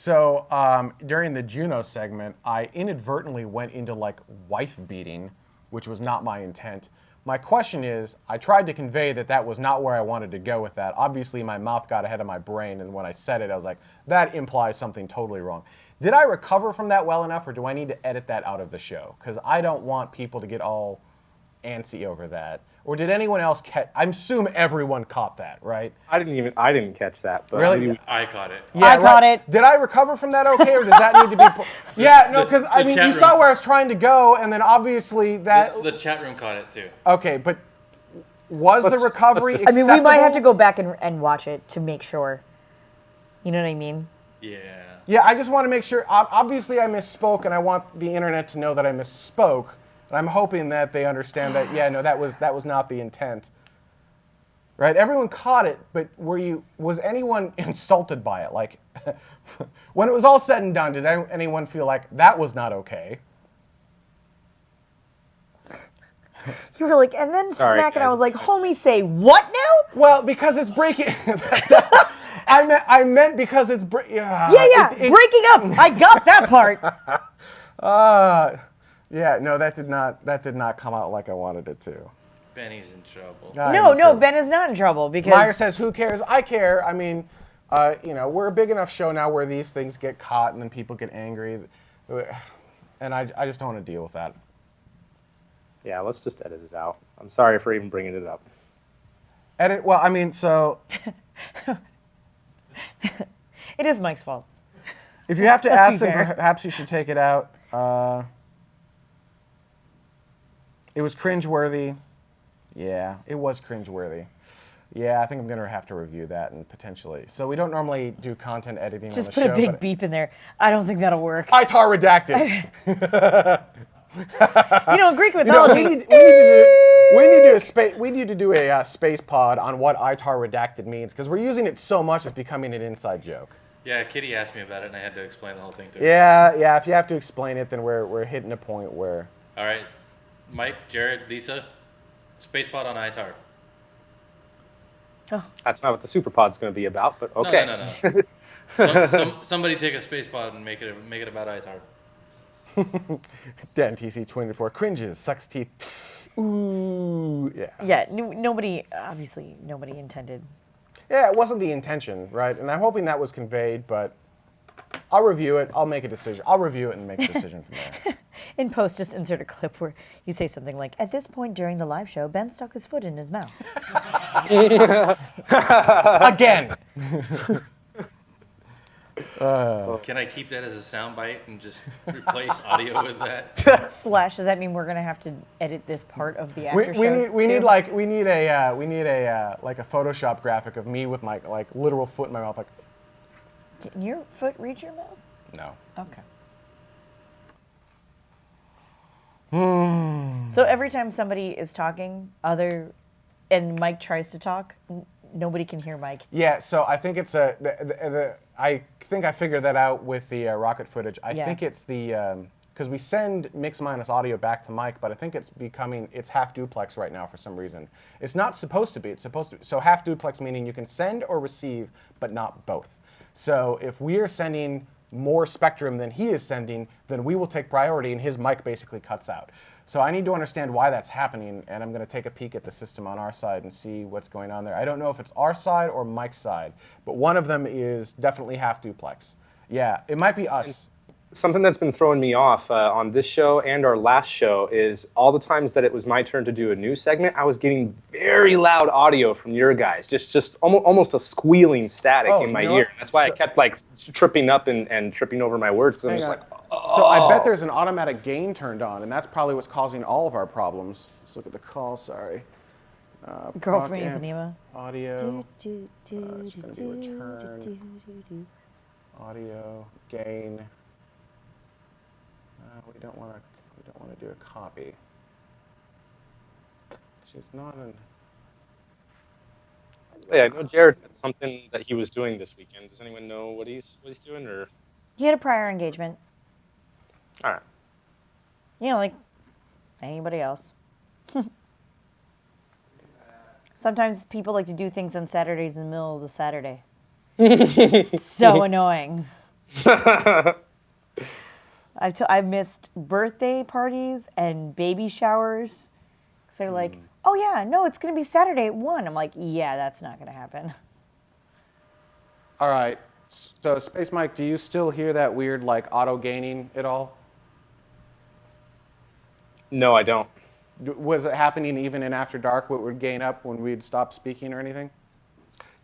So during the Juno segment, I inadvertently went into like wife beating, which was not my intent. My question is, I tried to convey that that was not where I wanted to go with that. Obviously, my mouth got ahead of my brain, and when I said it, I was like, that implies something totally wrong. Did I recover from that well enough, or do I need to edit that out of the show? Because I don't want people to get all antsy over that. Or did anyone else catch? I assume everyone caught that, right? I didn't catch that. But Really? I caught it. Yeah, I caught it. Did I recover from that okay, or does that need to be... Yeah, no, because, I mean, you saw where I was trying to go, and then obviously that... The chat room caught it, too. Okay, but was the recovery I mean, we might have to acceptable? go back and watch it to make sure. You know what I mean? Yeah. Yeah, I just want to make sure. Obviously, I misspoke, and I want the internet to know that I misspoke. And I'm hoping that they understand that. Yeah, no, that was not the intent. Right? Everyone caught it, but was anyone insulted by it? Like, when it was all said and done, did anyone feel like that was not okay? You were like, and then Sorry, smack, and I guys. was like, homie, say what now? Well, because it's breaking. I meant because it's Yeah, breaking up. I got that part. Yeah, no, that did not come out like I wanted it to. Benny's in trouble. No, Ben is not in trouble because Meyer says, "Who cares? I care." I mean, we're a big enough show now where these things get caught and then people get angry, and I just don't want to deal with that. Yeah, let's just edit it out. I'm sorry for even bringing it up. Edit? Well, I mean, so it is Mike's fault. if you have to Let's ask be them, fair. perhaps you should take it out. It was cringeworthy. Yeah, it was cringeworthy. Yeah, I think I'm going to have to review that and potentially. So we don't normally do content editing Just on the put show. a big but beep in there. I don't think that'll work. ITAR redacted. You know, in Greek You know, mythology. we need to do a space pod on what ITAR redacted means because we're using it so much it's becoming an inside joke. Yeah, Kitty asked me about it, and I had to explain the whole thing to her. Yeah. If you have to explain it, then we're hitting a point where. All right, Mike, Jared, Lisa, spacepod on ITAR. That's not what the Superpod's going to be about, but okay. No. Somebody take a spacepod and make it about ITAR. Dan TC24 cringes, sucks teeth. Ooh, yeah. Yeah, nobody intended. Yeah, it wasn't the intention, right? And I'm hoping that was conveyed, but I'll review it. I'll make a decision. I'll review it and make a decision from there. In post, just insert a clip where you say something like, "At this point during the live show, Ben stuck his foot in his mouth." Again. Can I keep that as a soundbite and just replace audio with that? Slash, does that mean we're gonna have to edit this part of the after show? We need too? a Photoshop graphic of me with my like literal foot in my mouth, like. Can your foot reach your mouth? No. Okay. So every time somebody is talking, and Mike tries to talk, nobody can hear Mike. Yeah, so I think it's I think I figured that out with the rocket footage. I think it's the because we send mix minus audio back to Mike, but I think it's half duplex right now for some reason. It's not supposed to be. It's supposed to be. So half duplex meaning you can send or receive, but not both. So if we are sending more spectrum than he is sending, then we will take priority, and his mic basically cuts out. So I need to understand why that's happening, and I'm going to take a peek at the system on our side and see what's going on there. I don't know if it's our side or Mike's side, but one of them is definitely half duplex. Yeah, it might be us. Something that's been throwing me off on this show and our last show is all the times that it was my turn to do a news segment, I was getting very loud audio from your guys, just almost a squealing static in my ear. That's why I kept like tripping up and tripping over my words because I'm just like, oh. So I bet there's an automatic gain turned on, and that's probably what's causing all of our problems. Let's look at the call, sorry. Girl from amp Ipanema. Audio. It's going to be return. Audio, gain. We don't want to do a copy. It's just not an. Yeah, I know Jared had something that he was doing this weekend. Does anyone know what he's doing, or? He had a prior engagement. All right. You know, like anybody else. Sometimes people like to do things on Saturdays in the middle of the Saturday. So annoying. I've missed birthday parties and baby showers. So they're like, oh yeah, no, it's going to be Saturday at 1. I'm like, yeah, that's not going to happen. All right. So, Space Mike, do you still hear that weird, like, auto gaining at all? No, I don't. Was it happening even in After Dark? What would gain up when we'd stop speaking or anything?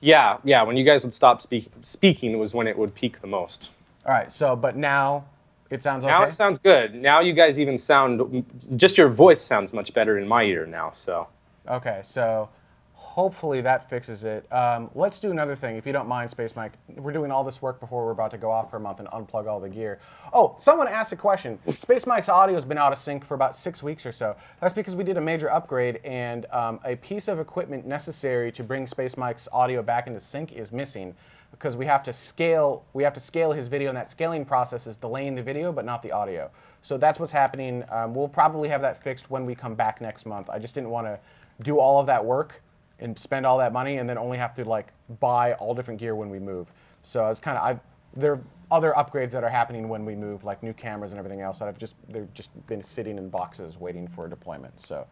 Yeah. When you guys would stop speaking was when it would peak the most. All right. So, but now it sounds okay? Now it sounds good. Now you guys even sound, just your voice sounds much better in my ear now, so. Okay, so hopefully that fixes it. Let's do another thing, if you don't mind, Space Mike. We're doing all this work before we're about to go off for a month and unplug all the gear. Oh, someone asked a question. Space Mike's audio's been out of sync for about 6 weeks or so. That's because we did a major upgrade, and a piece of equipment necessary to bring Space Mike's audio back into sync is missing, because we have to scale his video, and that scaling process is delaying the video but not the audio. So that's what's happening. We'll probably have that fixed when we come back next month. I just didn't want to do all of that work and spend all that money and then only have to like buy all different gear when we move. So it's kind of, there are other upgrades that are happening when we move, like new cameras and everything else that they've just been sitting in boxes waiting for deployment. So.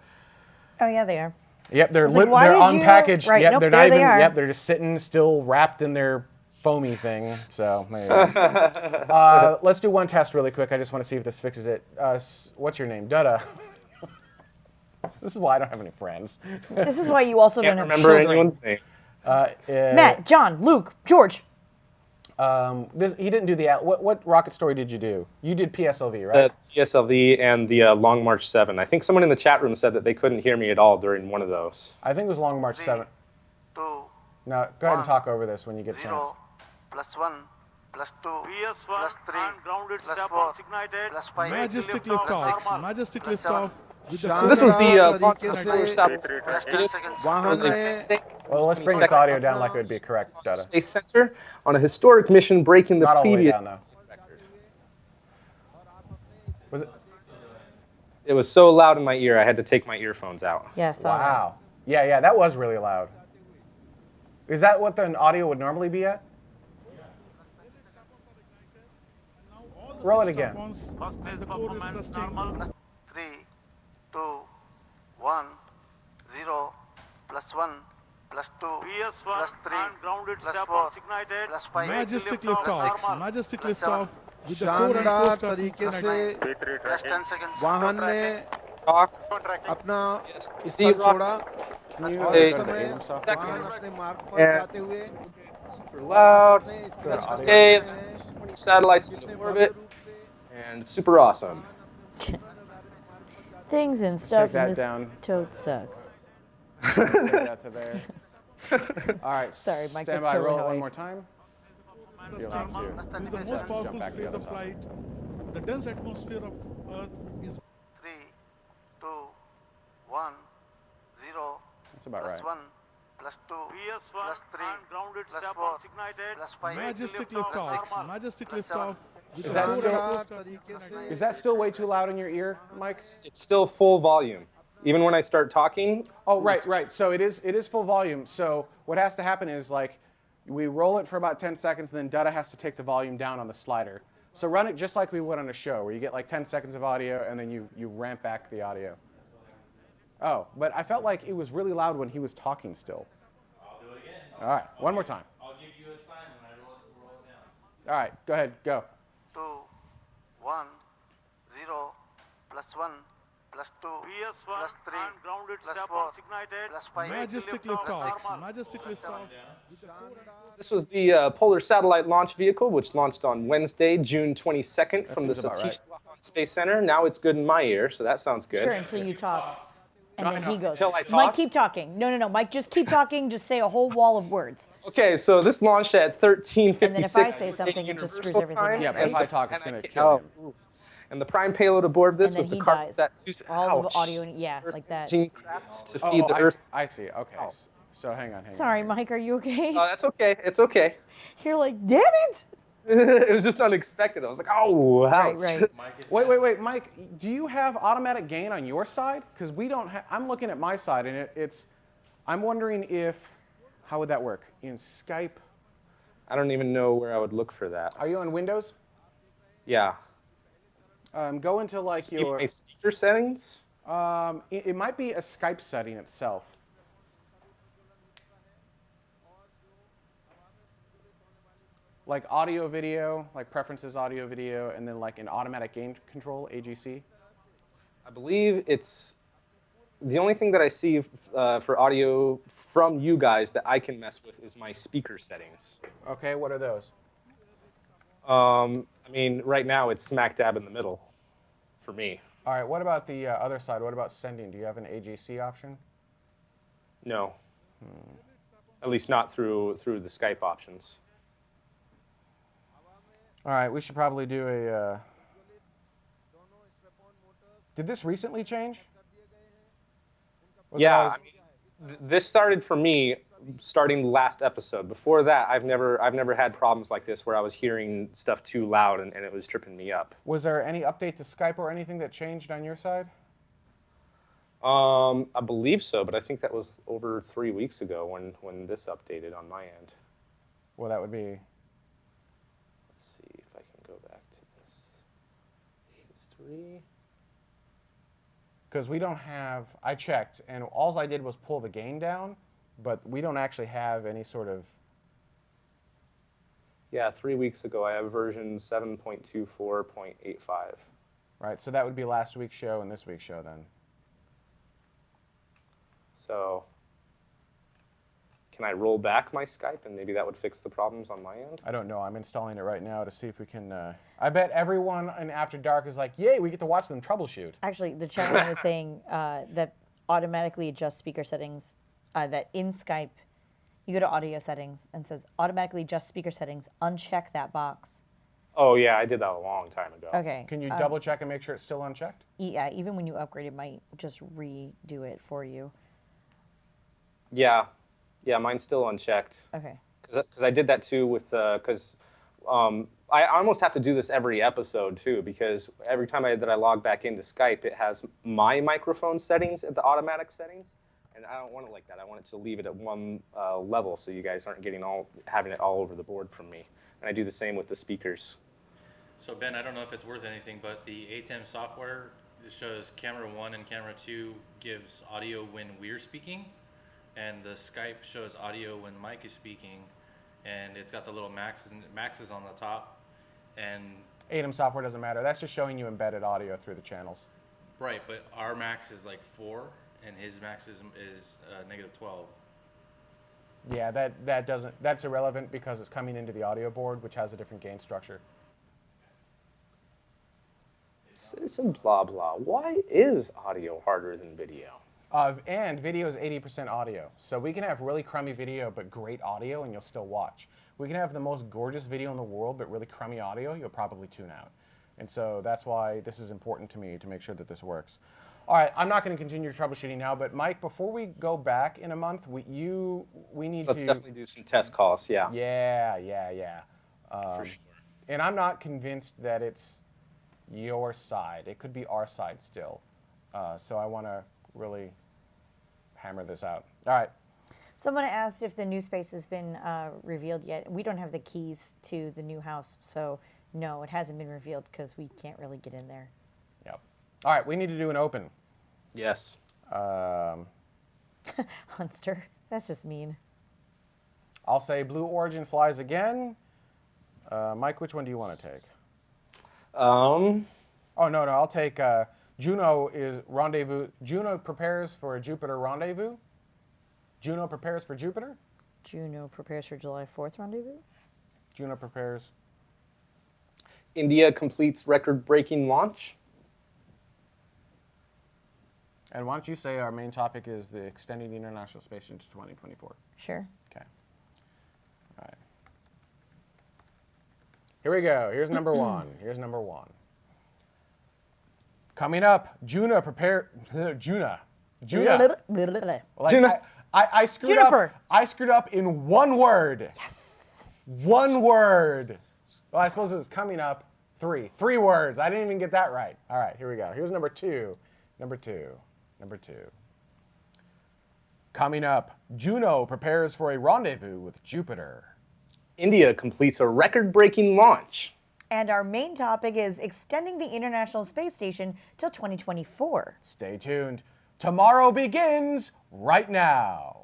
Oh yeah, they are. Yep, they're Like, why they're did you- unpackaged. right, Yep, nope, they're there not they even. are. Yep, they're just sitting still, wrapped in their foamy thing. So there you go. Let's do one test really quick. I just want to see if this fixes it. What's your name, Dutta? This is why I don't have any friends. This is why you also Can't don't have remember children. anyone's name. Matt, John, Luke, George. He didn't do the. What rocket story did you do? You did PSLV, right? The TSLV and the Long March 7. I think someone in the chat room said that they couldn't hear me at all during one of those. I think it was Long March 7. 2, No, go ahead and talk over this when you get a chance. 0, +1, +2, PS1 +3, and grounded step +4, on ignited. +5, Majestic Lift off, liftoff. normal. Majestic +7, liftoff. With the So this was the शानदार launch तरीके of the से satellite +10 seconds. वाहन में Well, let's bring its audio down like it would be correct, Dutta. Space Center on a historic mission breaking the Not all the way previous. down though. Was it? It was so loud in my ear, I had to take my earphones out. Yes. Wow. Yeah, that was really loud. Is that what the audio would normally be at? Roll it again. First And stage the core is performance thrusting. normal. 3, 2, 1, 0, +1, +2, PS1 +3, and grounded step +4, on ignited. +5, Majestic Lift off, liftoff. normal. Majestic +7, liftoff. With the core and शानदार coast of तरीके United. से +10 seconds. वाहन ने Talk. अपना The स्थल rocket छोड़ा Can you और go इस to the समय aim soft? वाहन अपने मार्ग पर And जाते हुए super loud. अपने इसके That's साथ okay. में It's 20 satellites in orbit. And super awesome. Things and stuff that in this down. tote sucks. Let's take that to there. All right. Sorry, Mike, Stand that's by. totally Roll it one annoying. more time. You'll have to. This is the most powerful Jump back to the phase other of side. flight. The dense atmosphere of Earth is 3, 2, 1, 0, That's about right. +1, +2, PS1 +3, and grounded step +4, on ignited. +5, majestic lift off, liftoff. normal. Majestic +7. liftoff. With Is the that core still- and शानदार coast of तरीके से Is that still way too loud in your ear, Mike? It's still full volume. Even when I start talking, Oh, right. So it is full volume. So what has to happen is like we roll it for about 10 seconds, and then Dutta has to take the volume down on the slider. So run it just like we would on a show, where you get like 10 seconds of audio, and then you ramp back the audio. Oh, but I felt like it was really loud when he was talking still. I'll do it again. All right, one more time. I'll give you a sign when I roll it down. All right, go ahead, go. 2, 1, 0, +1, +2, PS1 +3, and grounded step +4, on ignited. +5, majestic lift off, liftoff. normal. Majestic liftoff. this was the Polar Satellite Launch Vehicle, which launched on Wednesday, June 22nd from the seems about Satish Dhawan Space Center. Now it's good in my ear, so that sounds good. Sure, until you talk. And then he goes, Until I Mike, talk? keep talking. No, Mike, just keep talking. Just say a whole wall of words. Okay, so this launched at 13:56. And then if I say something, it just screws Universal everything time. up, Yeah, but if right? I talk, it's And going to I kill can't- him. oof. And the prime payload aboard this And then was the he Carpsat dies. 2. All of Ouch. audio, yeah, like that. Gene crafts to Oh, feed the Earth. I see. Okay. So hang on. Sorry, Mike, are you okay? That's okay. It's okay. You're like, damn it! It was just unexpected. I was like, oh, ouch. Right. Wait, Mike. Do you have automatic gain on your side? Because we don't. I'm looking at my side, and it's. I'm wondering if. How would that work in Skype? I don't even know where I would look for that. Are you on Windows? Yeah. Go into like your. My speaker settings? It might be a Skype setting itself. Like audio, video, like preferences, audio, video, and then like an automatic gain control, AGC. I believe it's the only thing that I see for audio from you guys that I can mess with is my speaker settings. Okay, what are those? I mean, right now it's smack dab in the middle for me. All right, what about the other side? What about sending? Do you have an AGC option? No. At least not through the Skype options. All right, we should probably do a. Did this recently change? Was it Yeah, always- I mean, this started for me starting the last episode. Before that, I've never had problems like this where I was hearing stuff too loud and it was tripping me up. Was there any update to Skype or anything that changed on your side? I believe so, but I think that was over 3 weeks ago when this updated on my end. Well, that would be. Let's see if I can go back to this history. Because we don't have. I checked, and all I did was pull the gain down, but we don't actually have any sort of. Yeah, 3 weeks ago I have version 7.24.85. Right, so that would be last week's show and this week's show then. So can I roll back my Skype and maybe that would fix the problems on my end? I don't know. I'm installing it right now to see if we can. I bet everyone in After Dark is like, yay, we get to watch them troubleshoot. Actually, the chat room was saying that automatically adjust speaker settings, that in Skype, you go to audio settings and says automatically adjust speaker settings, uncheck that box. Oh yeah, I did that a long time ago. Okay. Can you double check and make sure it's still unchecked? Yeah, even when you upgrade, it might just redo it for you. Yeah, mine's still unchecked. Okay. Because I did that too with because I almost have to do this every episode too because every time that I log back into Skype, it has my microphone settings at the automatic settings, and I don't want it like that. I want it to leave it at one level so you guys aren't having it all over the board from me. And I do the same with the speakers. So Ben, I don't know if it's worth anything, but the ATEM software shows camera 1 and camera 2 gives audio when we're speaking, and the Skype shows audio when Mike is speaking, and it's got the little maxes on the top, and ATEM software doesn't matter. That's just showing you embedded audio through the channels. right, but our max is like 4, and his max is -12. Yeah, that doesn't. That's irrelevant because it's coming into the audio board, which has a different gain structure. Citizen blah blah. Why is audio harder than video? And video is 80% audio. So we can have really crummy video but great audio and you'll still watch. We can have the most gorgeous video in the world but really crummy audio, you'll probably tune out. And so that's why this is important to me to make sure that this works. All right, I'm not going to continue troubleshooting now, but Mike, before we go back in a month, we need Let's to... definitely do some test calls, yeah. Yeah. For sure. And I'm not convinced that it's your side. It could be our side still. So I want to really hammer this out. All right. Someone asked if the new space has been revealed yet. We don't have the keys to the new house, so no, it hasn't been revealed because we can't really get in there. Yep. All right, we need to do an open. Yes. Hunster, that's just mean. I'll say Blue Origin flies again. Mike, which one do you want to take? Oh, no, I'll take Juno is rendezvous. Juno prepares for a Jupiter rendezvous. Juno prepares for Jupiter. Juno prepares for July 4th rendezvous. Juno prepares. India completes record-breaking launch. And why don't you say our main topic is the extending the International Space Station to 2024? Sure. Okay. All right. Here we go. Here's number one. Coming up, Juna prepare. Juna. Like, Juna. I screwed Juniper. up. I screwed up in one word. Yes. One word. Well, I suppose it was coming up. Three words. I didn't even get that right. All right, here we go. Here's number two. Coming up, Juno prepares for a rendezvous with Jupiter. India completes a record-breaking launch. And our main topic is extending the International Space Station till 2024. Stay tuned. Tomorrow begins right now.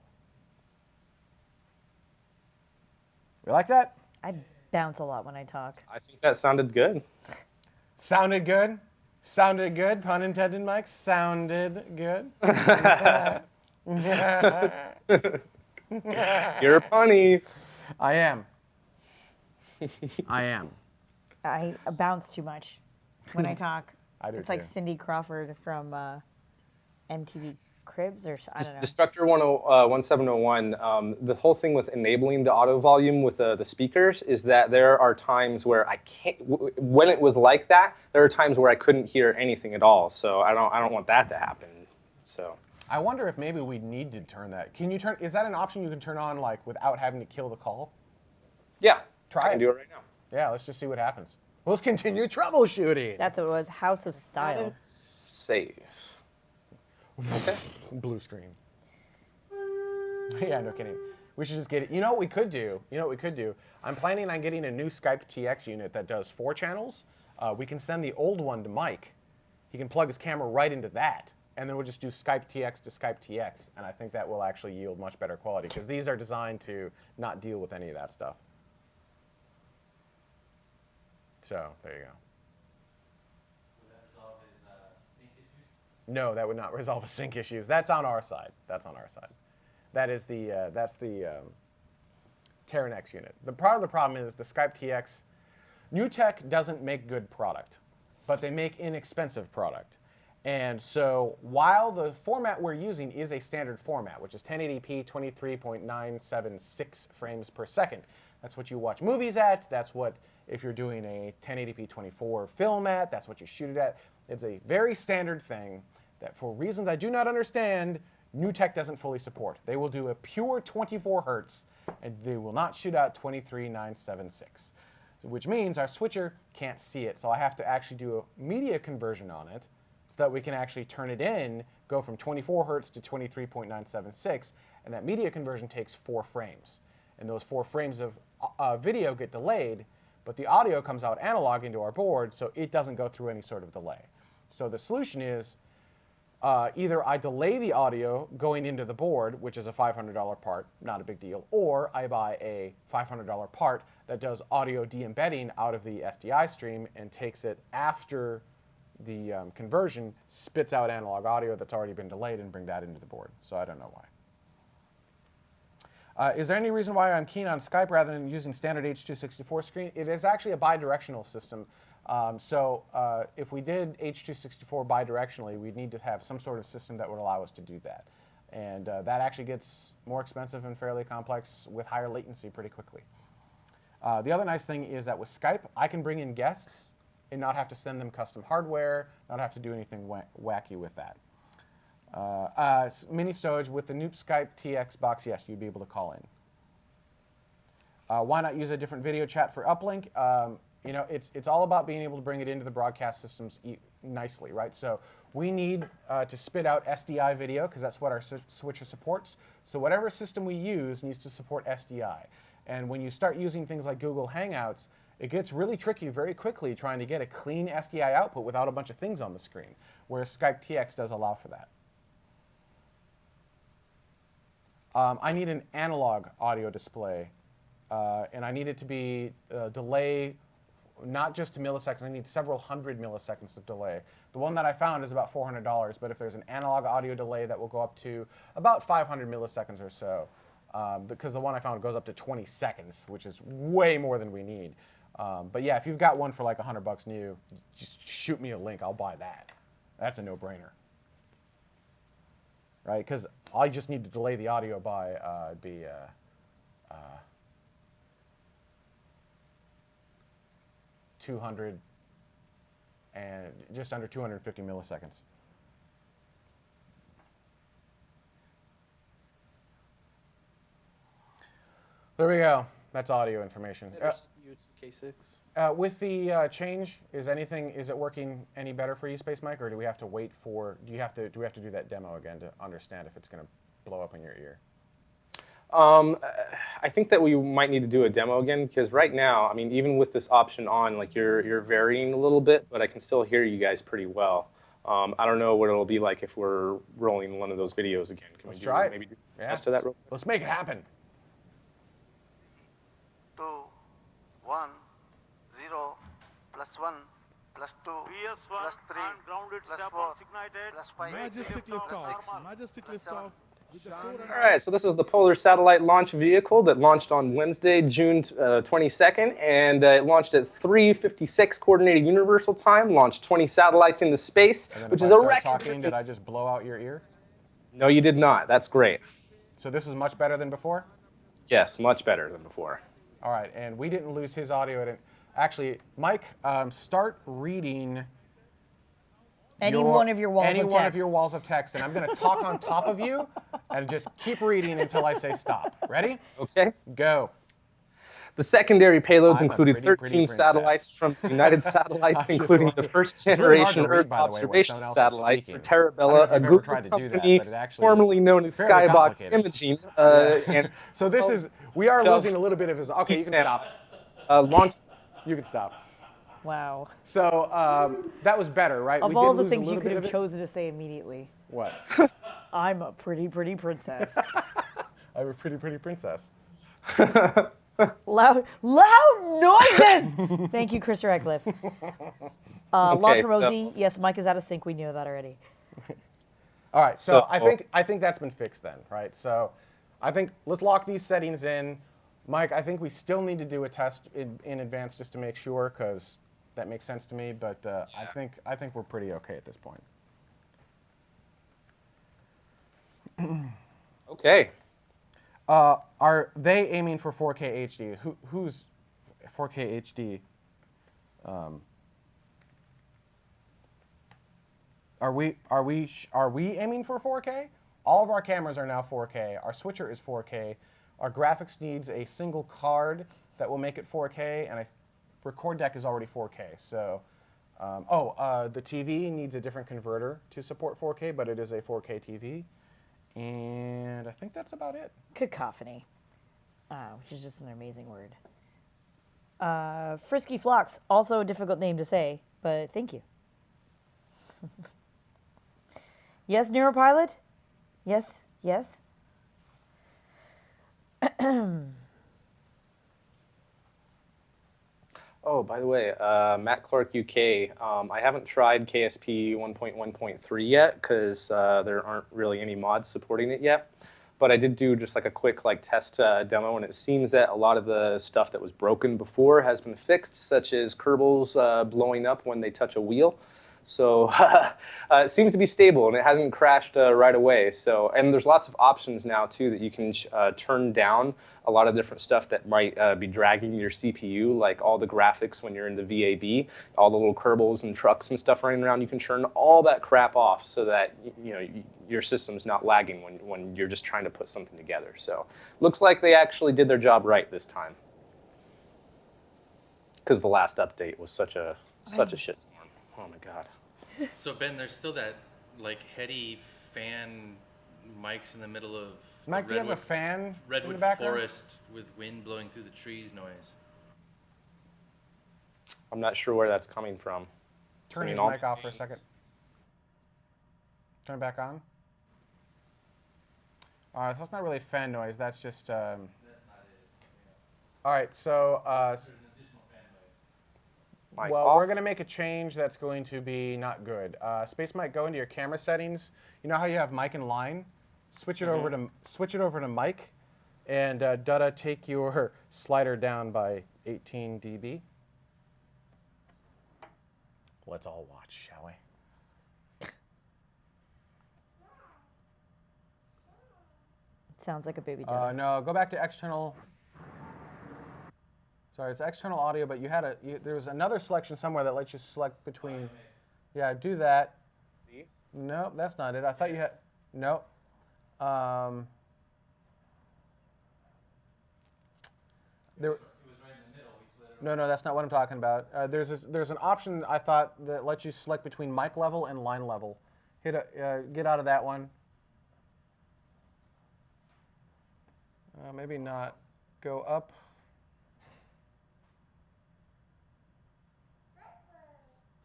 You like that? I bounce a lot when I talk. I think that sounded good. Sounded good? Sounded good? Pun intended, Mike? Sounded good? You're funny. I am. I am. I bounce too much when I talk. I do It's like too. Cindy Crawford from MTV Cribs, or I don't know. Destructor 1701, the whole thing with enabling the auto volume with the speakers is that there are times where I can't, when it was like that, there are times where I couldn't hear anything at all. So I don't want that to happen. So I wonder if maybe we need to turn that. Can you turn, is that an option you can turn on like without having to kill the call? yeah, Try I can it. do it right now. Yeah, let's just see what happens. Let's continue troubleshooting. That's what it was. House of Style. Save. Okay. Blue screen. Yeah, no kidding. We should just get it. You know what we could do? I'm planning on getting a new Skype TX unit that does 4 channels. We can send the old one to Mike. He can plug his camera right into that. And then we'll just do Skype TX to Skype TX. And I think that will actually yield much better quality because these are designed to not deal with any of that stuff. So, there you go. No, that would not resolve sync issues. That's on our side. That is the Terranex unit. Part of the problem is the Skype TX. NewTek doesn't make good product, but they make inexpensive product. And so while the format we're using is a standard format, which is 1080p 23.976 frames per second, that's what you watch movies at. That's what, if you're doing a 1080p 24 film at, that's what you shoot it at. It's a very standard thing that for reasons I do not understand, NewTek doesn't fully support. They will do a pure 24 hertz, and they will not shoot out 23.976, which means our switcher can't see it. So I have to actually do a media conversion on it so that we can actually turn it in, go from 24 hertz to 23.976, and that media conversion takes 4 frames. And those 4 frames of video get delayed, but the audio comes out analog into our board, so it doesn't go through any sort of delay. So the solution is either I delay the audio going into the board, which is a $500 part, not a big deal, or I buy a $500 part that does audio de-embedding out of the SDI stream and takes it after the conversion, spits out analog audio that's already been delayed and bring that into the board. So I don't know why. Is there any reason why I'm keen on Skype rather than using standard H.264 screen? It is actually a bidirectional system. If we did H.264 bidirectionally, we'd need to have some sort of system that would allow us to do that. And that actually gets more expensive and fairly complex with higher latency pretty quickly. The other nice thing is that with Skype, I can bring in guests and not have to send them custom hardware, not have to do anything wacky with that. Mini Stowage, with the new Skype TX box, yes, you'd be able to call in. Why not use a different video chat for uplink? You know, it's all about being able to bring it into the broadcast systems nicely, right? So we need to spit out SDI video because that's what our switcher supports. So whatever system we use needs to support SDI. And when you start using things like Google Hangouts, it gets really tricky very quickly trying to get a clean SDI output without a bunch of things on the screen, whereas Skype TX does allow for that. I need an analog audio display, and I need it to be delay not just to milliseconds. I need several hundred milliseconds of delay. The one that I found is about $400, but if there's an analog audio delay that will go up to about 500 milliseconds or so, because the one I found goes up to 20 seconds, which is way more than we need. But yeah, if you've got one for like $100 new, just shoot me a link. I'll buy that. That's a no-brainer, right? Because I just need to delay the audio by 200 and just under 250 milliseconds. There we go. That's audio information. K6. With the change, is it working any better for you, Space Mike, or do we have to wait for? Do we have to do that demo again to understand if it's going to blow up in your ear? I think that we might need to do a demo again because right now, I mean, even with this option on, like you're varying a little bit, but I can still hear you guys pretty well. I don't know what it'll be like if we're rolling one of those videos again. Can Let's we try it. maybe do a Yeah. test of that real quick? Let's make it happen. 2, 1, 0, plus 1, plus 2, PS1 plus 3, and grounded plus step 4, on ignited. plus 5, Majestic Liftoff liftoff. normal. Majestic liftoff with the core and All right, so this is the Polar Satellite Launch Vehicle that launched on Wednesday, June 22nd, and it launched at 3:56 Coordinated Universal Time, launched 20 satellites into space, And then which if is I a start record. talking, did I just blow out your ear? No, you did not. That's great. So this is much better than before? Yes, much better than before. All right, and we didn't lose his audio. Actually, Mike, start reading Any one of your walls any of one of text. your walls of text, and I'm going to talk on top of you and just keep reading until I say stop. Ready? Okay. Go. The secondary payloads I'm a included pretty 13 princess. satellites from United Satellites, I just including wanted- the first it's really hard generation to read, Earth by the way, when observation someone else is satellite for speaking. Terra I don't know Bella, if a you've ever Google tried to do that, company but it actually formerly is known as fairly Skybox complicated. Imaging. And So this is, we are Dove- losing a little bit of his, okay, you can stop. Launched. You can stop. Wow. So that was better, right? Of We all did the lose a things you little could bit have of it. chosen to say immediately, What? I'm a pretty, pretty princess. I'm a pretty, pretty princess. Loud noises! Thank you, Chris Radcliffe. Launch from so- Rosie. Yes, Mike is out of sync. We know that already. All right, so So- I think that's been fixed then, right? So I think let's lock these settings in. Mike, I think we still need to do a test in advance just to make sure, because that makes sense to me. But I think we're pretty okay at this point. Okay. Are they aiming for 4K HD? Who's 4K HD? Are we aiming for 4K? All of our cameras are now 4K. Our switcher is 4K. Our graphics needs a single card that will make it 4K, and record deck is already 4K. So, the TV needs a different converter to support 4K, but it is a 4K TV. And I think that's about it. Cacophony. Which is just an amazing word. Frisky Flocks, also a difficult name to say, but thank you. Yes, Neuropilot? Yes, yes. Oh, by the way, Matt Clark UK, I haven't tried KSP 1.1.3 yet because there aren't really any mods supporting it yet. But I did do just like a quick test demo, and it seems that a lot of the stuff that was broken before has been fixed, such as Kerbals blowing up when they touch a wheel. So it seems to be stable, and it hasn't crashed right away. So, and there's lots of options now too that you can turn down a lot of different stuff that might be dragging your CPU, like all the graphics when you're in the VAB, all the little Kerbals and trucks and stuff running around. You can turn all that crap off so that your system's not lagging when you're just trying to put something together. So, looks like they actually did their job right this time, because the last update was such a shitstorm. Oh my god. So Ben, there's still that heady fan mics in the middle of the Mike, do you have a fan in the redwood background? forest with wind blowing through the trees noise. I'm not sure where that's coming from. Turn his Something mic off for a second. Turn it back on. All right, that's not really fan noise. That's just. All right, so. Mic Well, off. we're going to make a change that's going to be not good. Space Mic, go into your camera settings. You know how you have mic and line? Switch it over to mic, and Dutta, take your slider down by 18 dB. Let's all watch, shall we? Sounds like a baby dog. No, go back to external. Sorry, it's external audio, but there was another selection somewhere that lets you select between. Yeah, do that. These? No, that's not it. I thought you had. No. No, that's not what I'm talking about. There's an option I thought that lets you select between mic level and line level. Get out of that one. Maybe not go up.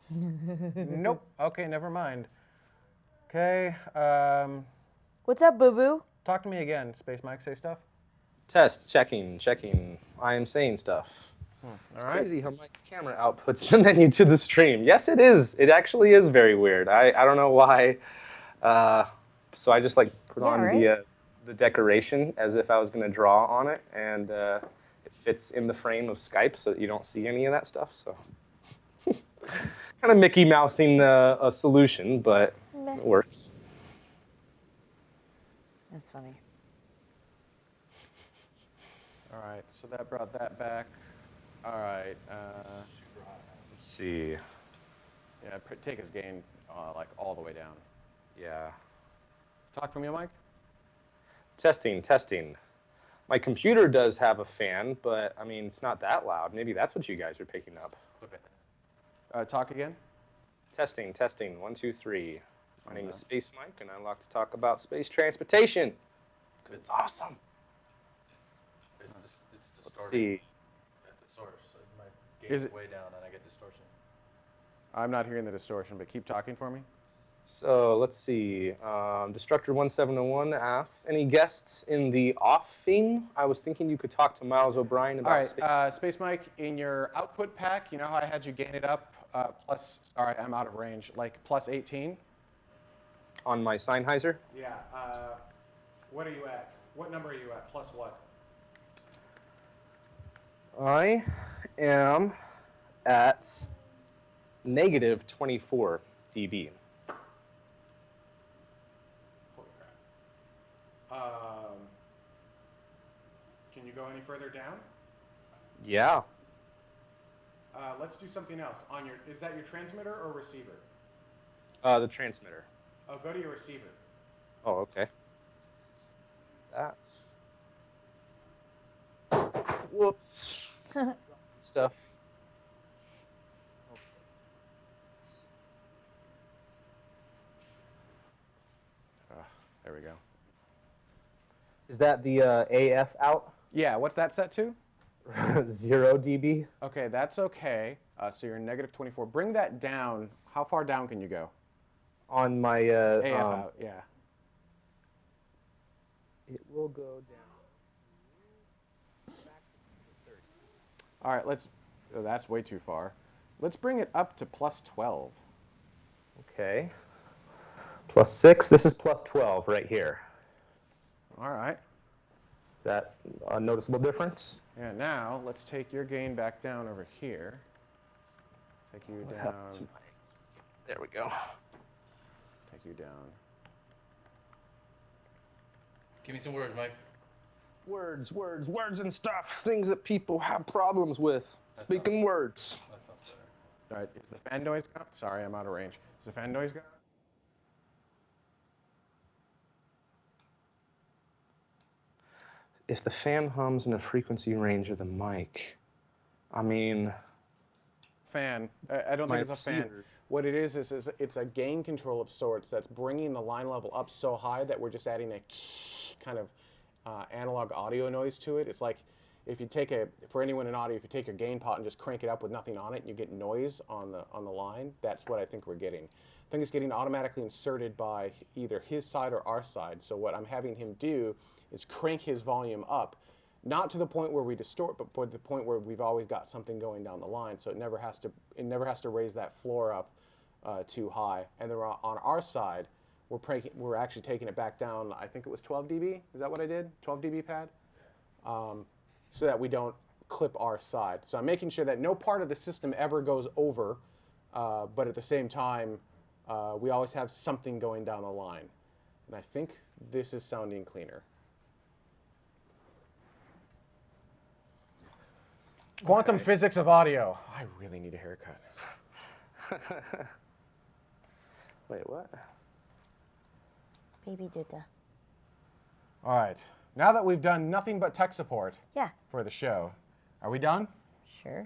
Nope. Okay, never mind. Okay. What's up, Boo Boo? Talk to me again, Space Mike. Say stuff. Test, checking. I am saying stuff. All It's right. crazy how Mike's camera outputs the menu to the stream. Yes, it is. It actually is very weird. I don't know why. So I just like put Yeah, on right? the decoration as if I was going to draw on it, and it fits in the frame of Skype so that you don't see any of that stuff. So kind of Mickey Mousing a solution, but Meh. it works. That's funny. All right. So that brought that back. All right. Let's see. Yeah. Take his gain like all the way down. Yeah. Talk from you, Mike. Testing. My computer does have a fan, but I mean, it's not that loud. Maybe that's what you guys are picking up. Talk again. Testing. 1, 2, 3. My name is Space Mike, and I like to talk about space transportation because it's awesome. It's Let's distorted see. at the source. So my Is gain's it- way down and I get distortion. I'm not hearing the distortion, but keep talking for me. So let's see. Destructor1701 asks, any guests in the offing? I was thinking you could talk to Miles O'Brien about All space. right, Space Mike, in your output pack, you know how I had you gain it up plus, all right, I'm out of range, like plus 18? On my Sennheiser. Yeah, what are you at? What number are you at? Plus what? I am at negative 24 dB. Holy crap. Can you go any further down? Yeah. Let's do something else. Is that your transmitter or receiver? The transmitter. Oh, go to your receiver. Oh, okay. That's. Whoops. Stuff. There we go. Is that the AF out? Yeah, what's that set to? 0 dB. Okay, that's okay. So you're negative 24. Bring that down. How far down can you go? On my AF out, yeah. It will go down. All right, that's way too far. Let's bring it up to plus 12. Okay. Plus 6. This is plus 12 right here. All right. Is that a noticeable difference? Yeah, now let's take your gain back down over here. Take you down. There we go. Take you down. Give me some words, Mike. Words and stuff. Things that people have problems with. Speaking words. That sounds better. All right, is the fan noise gone? Sorry, I'm out of range. Is the fan noise gone? If the fan hums in a frequency range of the mic, I mean, Fan. I don't My think it's a fan. receiver. What it is it's a gain control of sorts that's bringing the line level up so high that we're just adding a kind of analog audio noise to it. It's like if you take for anyone in audio, if you take your gain pot and just crank it up with nothing on it, and you get noise on the line. That's what I think we're getting. I think it's getting automatically inserted by either his side or our side. So what I'm having him do is crank his volume up, not to the point where we distort, but to the point where we've always got something going down the line. So it never has to raise that floor up too high. And then on our side, we're actually taking it back down. I think it was 12 dB. Is that what I did? 12 dB pad, so that we don't clip our side. So I'm making sure that no part of the system ever goes over, but at the same time, we always have something going down the line. And I think this is sounding cleaner. Quantum physics of audio. I really need a haircut. wait, what? Baby Dutta. All right. Now that we've done nothing but tech support Yeah, for the show, are we done? sure.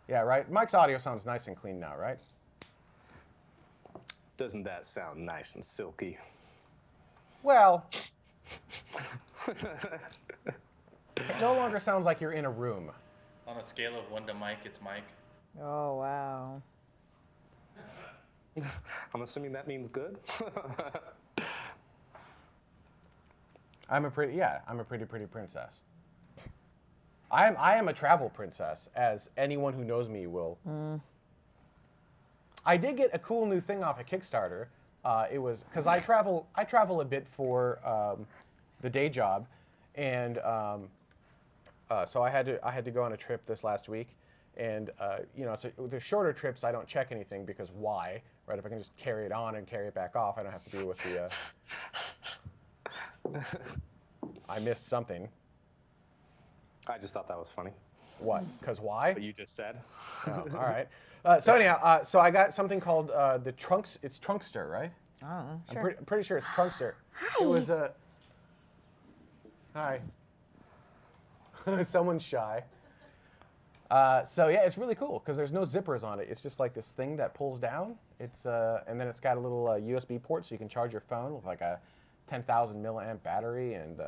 Yeah, right? Mike's audio sounds nice and clean now, right? Doesn't that sound nice and silky? Well, It no longer sounds like you're in a room. On a scale of 1 to Mike, it's Mike. Oh, wow. I'm assuming that means good. I'm a pretty princess. I am a travel princess, as anyone who knows me will. I did get a cool new thing off a Kickstarter. It was because I travel a bit for the day job, and so I had to go on a trip this last week, and so the shorter trips I don't check anything because why, right? If I can just carry it on and carry it back off, I don't have to deal with the. I missed something. I just thought that was funny. What? Because why? What you just said. Oh, all right. So anyhow, so I got something called the Trunks. It's Trunkster, right? Oh, sure. I'm pretty sure it's Trunkster. Hi. It was a. Hi. Someone's shy. So yeah, it's really cool because there's no zippers on it. It's just like this thing that pulls down. It's and then it's got a little USB port so you can charge your phone with like a 10,000 milliamp battery, and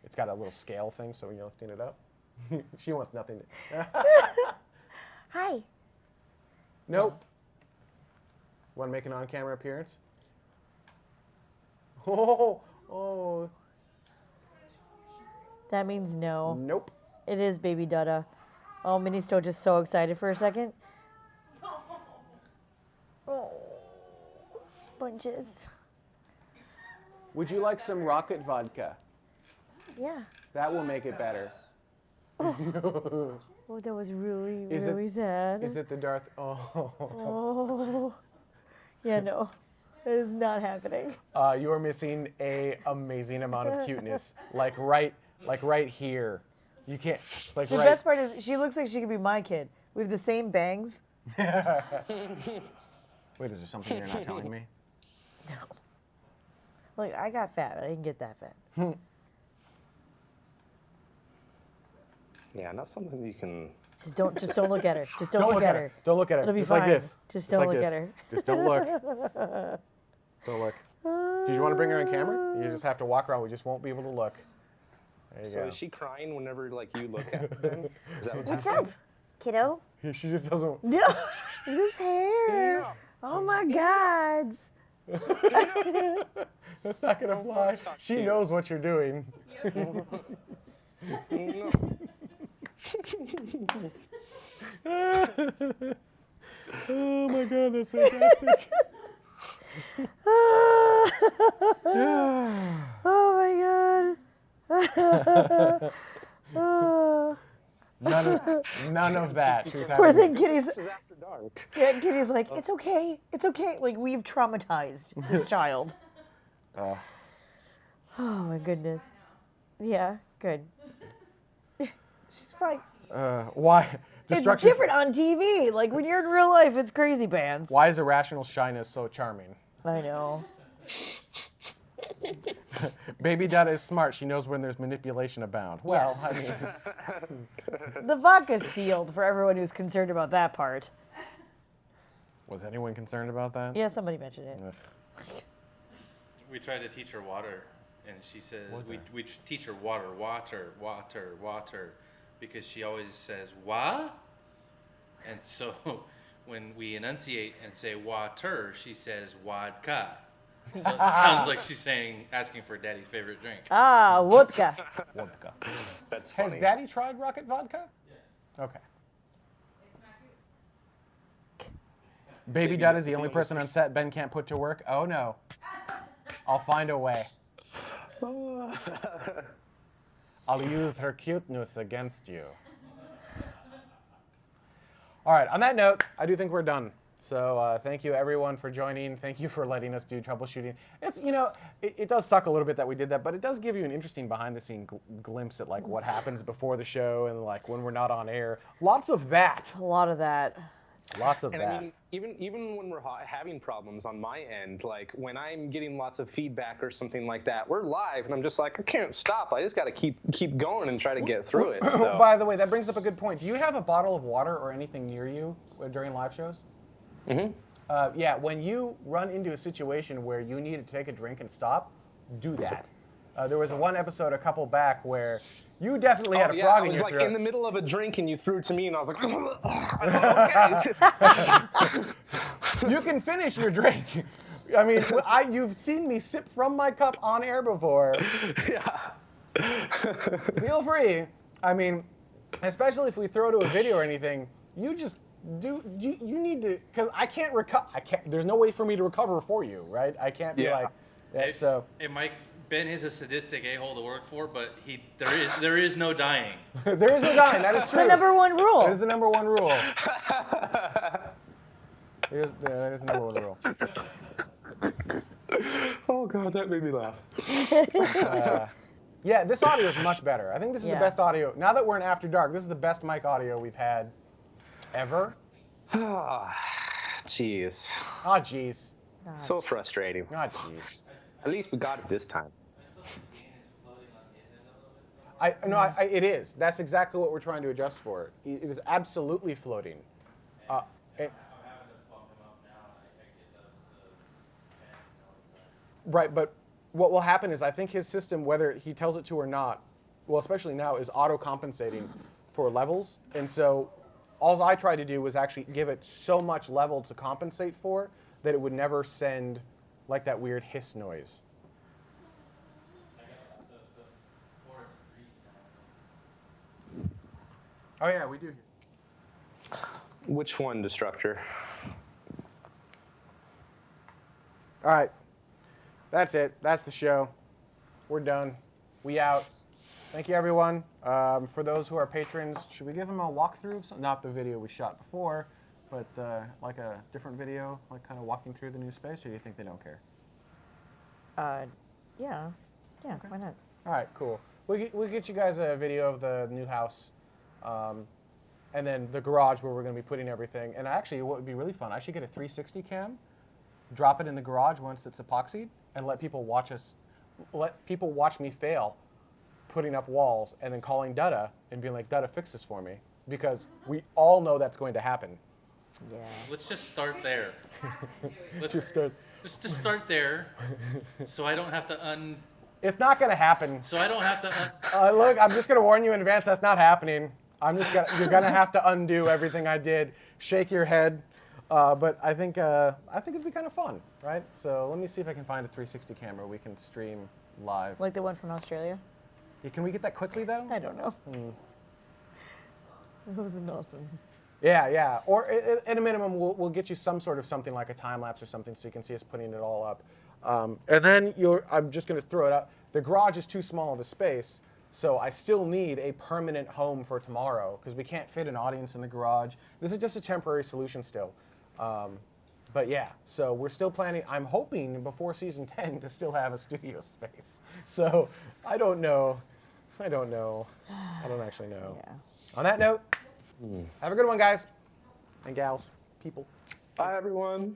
it's got a little scale thing so when you're lifting it up. She wants nothing to. Hi. Nope. Want to make an on-camera appearance? Oh. That means no. Nope. It is Baby Dada. Oh, Minnie's still just so excited for a second. Oh. Bunches. Would you like some rocket vodka? Yeah. That will make it better. Oh, that was really, Is it- really sad. Is it the Darth? Oh. Oh. Yeah, no. That is not happening. You are missing a amazing amount of cuteness. Like right here. You can't. It's like The right. best part is she looks like she could be my kid. We have the same bangs. Wait, is there something you're not telling me? Look, I got fat, but I didn't get that fat. Yeah, not something you can. Just don't look at her. Just don't look at her. Don't look at her. It'll be Just like fine. this. Just Just don't like look this. at her. Just don't look. Don't look. Did you want to bring her on camera? You just have to walk around. We just won't be able to look. There you So go. is she crying whenever like you look at her? Then? Is that what's What's happening? up, kiddo? She just doesn't. No, this hair. Oh my God. That's not gonna fly. It's not She cute. knows what you're doing. Oh my God, that's fantastic. Oh my God. None of that. She's Poor having- thing, Kitty's. This is after dark. Yeah, Kitty's like, it's okay. It's okay. Like, we've traumatized this child. Oh my goodness. Yeah, good. She's fine. Why? It's Destruction. different on TV. Like, when you're in real life, it's crazy pants. Why is irrational shyness so charming? I know. Baby Dada is smart. She knows when there's manipulation abound. Well, I mean, The vodka's sealed for everyone who's concerned about that part. was anyone concerned about that? Yeah, somebody mentioned it. Ugh. We tried to teach her water, and she said we teach her water, because she always says what, and so when we enunciate and say water, she says vodka. So it sounds like she's asking for Daddy's favorite drink. Ah, vodka. Vodka. That's Has funny. Daddy tried rocket vodka? Yes. Okay. Baby Dada's the only person on set Ben can't put to work. Oh no. I'll find a way. I'll use her cuteness against you. All right, on that note, I do think we're done. So thank you everyone for joining. Thank you for letting us do troubleshooting. It's, it does suck a little bit that we did that, but it does give you an interesting behind the scene glimpse at like what happens before the show and like when we're not on air. Lots of that. A lot of that. Lots of And that. I mean, even when we're having problems on my end, like when I'm getting lots of feedback or something like that, we're live, and I'm just like, I can't stop. I just got to keep going and try to get through it. So. By the way, that brings up a good point. Do you have a bottle of water or anything near you during live shows? Mm-hmm. Yeah, when you run into a situation where you need to take a drink and stop, do that. There was one episode a couple back where you definitely had a yeah, frog I in was your like throat. in the middle of a drink and you threw it to me and I was like, okay. You can finish your drink. I mean, you've seen me sip from my cup on air before. Yeah. Feel free. I mean, especially if we throw to a video or anything, you just do. You need to, because I can't recover. There's no way for me to recover for you, right? I can't be like that. Hey, So. Hey, Mike. Ben is a sadistic a-hole to work for, but there is no dying. There is no dying. That is true. The number one rule. That is the number one rule. That is the number one rule. Oh God, that made me laugh. Yeah, this audio is much better. I think this is the Yeah. best audio. Now that we're in After Dark, this is the best mic audio we've had ever. Jeez. Oh, jeez. So frustrating. Oh, jeez. At least we got it this time. It is. That's exactly what we're trying to adjust for. It is absolutely floating. Right, but what will happen is I think his system, whether he tells it to or not, well, especially now, is auto-compensating for levels. And so all I tried to do was actually give it so much level to compensate for that it would never send like that weird hiss noise. Oh yeah, we do. Which one, Destructor? All right, that's it. That's the show. We're done. We out. Thank you, everyone. For those who are patrons, should we give them a walkthrough of something? Not the video we shot before, but like a different video, like kind of walking through the new space, or do you think they don't care? Yeah. Yeah, why not? All right, cool. We'll get you guys a video of the new house, and then the garage where we're going to be putting everything. And actually, what would be really fun, I should get a 360 cam, drop it in the garage once it's epoxied, and let people watch me fail putting up walls, and then calling Dutta and being like, Dutta, fix this for me. Because we all know that's going to happen. Yeah. Let's just start there. Let's Just start. just start there, so I don't have to It's not going to happen. So I don't have to. Look, I'm just going to warn you in advance, that's not happening. You're going to have to undo everything I did. Shake your head. But I think it'd be kind of fun, right? So let me see if I can find a 360 camera we can stream live. Like the one from Australia? Yeah, can we get that quickly, though? I don't know. That was awesome. Yeah. Or at a minimum, we'll get you some sort of something like a time lapse or something, so you can see us putting it all up. And then I'm just going to throw it up. The garage is too small of a space, so I still need a permanent home for tomorrow because we can't fit an audience in the garage. This is just a temporary solution still. But yeah, so we're still planning. I'm hoping before season 10 to still have a studio space. So I don't know. I don't actually know. Yeah. On that note, have a good one, guys and gals, people. Bye, everyone.